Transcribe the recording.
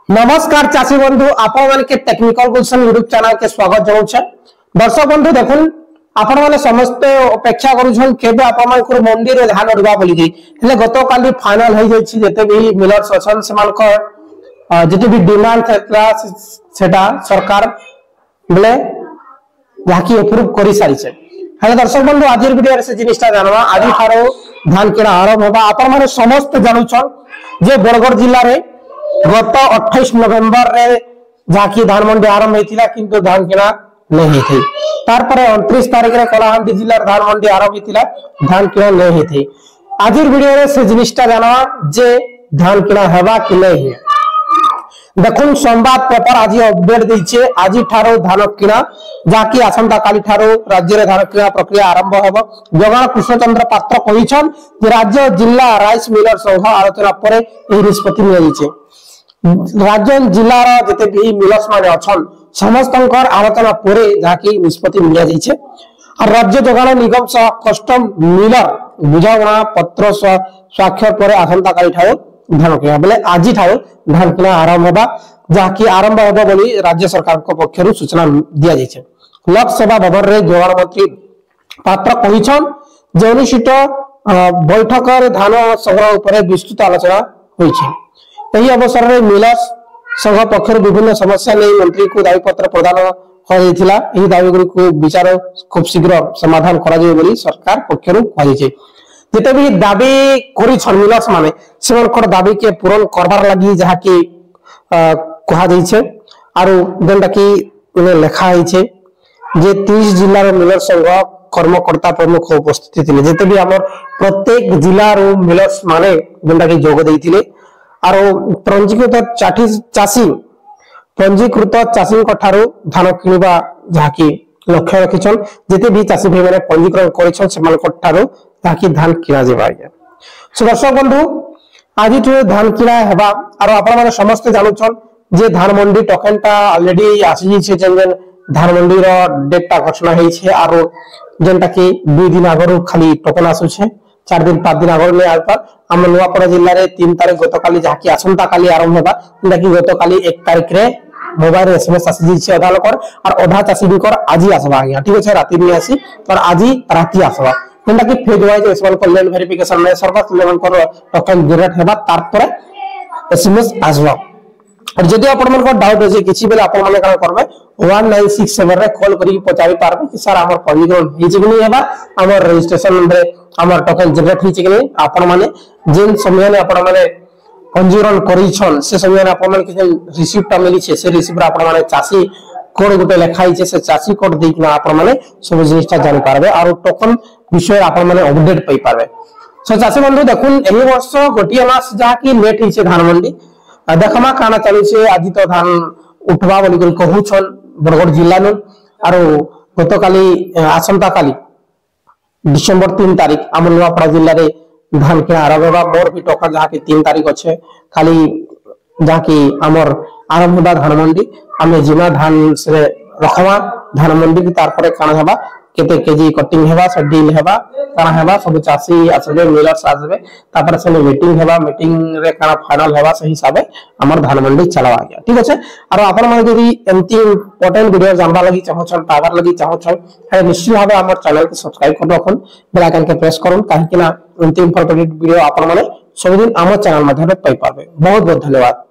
नमस्कार चाषी बंधु आपण के टेक्निकल गुलशन यूट्यूब चैनल के स्वागत जनाऊे। दर्शक बंधु देखुन आपण मैंने समस्त अपेक्षा करुछन केबे आपण मानकर मंडी रे धान उड़वा बोली हेले गत काली फाइनल हो जायछि जते भी मिलर्स अछन सेमानकर जते भी डिमांड थेला सेटा सरकार बोले याकी अप्रूव करि सारी छे। हेले दर्शक बंधु आज वीडियो रे से जिनिसटा जानवा आज थारो धान किना आरंभ होबा आपण माने समस्त जानुछन जे बरगढ़ जिल्ला रे गत 28 नवेम्बर रे जाकी धान मंडी आरंभ होइतिला किंतु धान किना नहीं थी। तार पर 29 तारिख रे कलाहांडी जिल्ला धान मंडी आरंभ होइतिला धान किना नहीं थी। आज वीडियो रे से जिनिसटा जानवा जे धान किना हेबा कि नहीं। देखुन संवाद पेपर आज अपडेट दैछे आज ठारो धान किना जाकी आसंता काली ठारो राज्य रे धान किना प्रक्रिया आरंभ हेबो। जगन कृष्णचंद्र पात्र कहिछन जे राज्य जिल्ला राइस मिलर संघ आलोचना परे एही निष्पत्ति नियाइछे। राज्य जिल्लार जते भी मिलर्स माने अछन समस्तंकर आलोचना परे जाकी निष्पत्ति निया जाइछे। और राज्य जोगाण निगम सह कस्टम मिलर बुझावना पत्र स्वाक्षर परे आसंता काली ठारो धान किना बोले आज ठारो धान किना आरंभ होबा जाकी आरंभ होबो बोली राज्य सरकार को पक्षरु सूचना दिया जाइछे। लोकसभा भवन रे जोगाण मंत्री पात्र कहिछन जे अनुष्ठित बैठक रे धान संग्रह उपरे विस्तृत आलोचना होइछे। एही अवसर में मिलर्स संघ पक्षर विभिन्न समस्या नहीं मंत्री को दाबी पत्र प्रदान करा एही दाबी को विचार खूब शीघ्र समाधान करा जाय बोली सरकार पक्षर कहिছে। जेते भी दाबी करि छन मिलर्स माने सेमनकर दाबी के पूरण करबार लागि जहा कि कहा जाइछे आरो जेंटा कि लेखा आइछे जे 30 जिल्ला रो मिलर संघ कर्मकर्ता प्रमुख उपस्थित थिले। जेते भी हमर प्रत्येक जिल्ला रो मिलर्स माने जेंटा कि जोग दैथिले आरो पंजीकृत चाषी धान किणवा जहाँकि लक्ष्य रखिछन जेते भी चाषी भाई मैंने पंजीकरण करिछन सेमानकर धान किना जेबा। सो दर्शक बंधु आज धान किना हेबा आरो आपण माने समस्त जानुछन जे धान मंडी टोकनटा ऑलरेडी आसी छै जेन धान मंडी रो डेटटा घोषणा हेइ छै आरो जेनटा कि 2 दिन आगरो खाली टोकन आसु छै 4 दिन 5 दिन आगर में आलपा हम नुआपड़ा जिल्ला रे 3 तारिख गत काली जाकी आसंता काली आरंभ होबा जेंटा कि गत काली 1 तारिख रे मोबाइल एसएमएस आसी जे आधा लोकर और आधा चासी बिकर आज आसबा आज्ञा ठीक अछि राती में आसी और आज राती आसबा जेंटा कि फेज वाइज एसएमएस को लेन वेरिफिकेशन में सर्विस लेवल कर टोकन जनरेट हेबा तार पर एसएमएस आसबा। और जदि आपण मन को डाउट अछि किछि बेले आपण मन का करबे 1967 रे कॉल करी पचारि पारबे कि सर हमर पंजीकरण हिज कि नै हेबा हमर रजिस्ट्रेशन नंबर हमर टोकन जनरेट हिच कि नै आपण माने जेन समय ने आपण माने पंजीकरण करी छन से समय ने आपण माने कि रिसीप्ट मिली छे से रिसीप्ट आपण माने चासी कोड गुटे लेखाई छे से चासी कोड देख ना आपण माने सब जिनिसटा जानि पारबे और टोकन विषय आपण माने अपडेट पई पारबे। सो चासी बंधु देखुन एही वर्ष गोटिया मास जा कि लेट हिचे धान मंडी देखमा काना चली छे आज तो धान उठवा बोली कहू छन बरगढ़ जिल्ला न आरो गत काली आसंता काली डिसेंबर 3 तारिख आम नुआपड़ा जिल्ला रे धान के आरंभ होबा मोर भी टोकन जहा कि 3 तारिख अच्छे खाली जहा कि आमर आरंभ होबा धान मंडी आमे जिना धान से रखवा धान मंडी की तार पर काना हेबा केते केजी कटिंग हेबा से डील हेबा काना हेबा सब चासी आसबे मिलर्स आसबे तापर से मीटिंग हेबा मीटिंग रे काना फाइनल हेबा सही हिसाबे हमर धान मंडी चलावा गया ठीक अछि। और आपण मन यदि एंती इंपोर्टेंट वीडियो जानबा लागि चाहो छन पावर लागि चाहो छन है निश्चित भाबे हमर चैनल के सब्सक्राइब कर रखन बेल आइकन के प्रेस करन काहे कि ना एंती इंपोर्टेंट वीडियो आपण माने सब दिन हमर चैनल माध्यम पे पाइबे। बहुत बहुत धन्यवाद।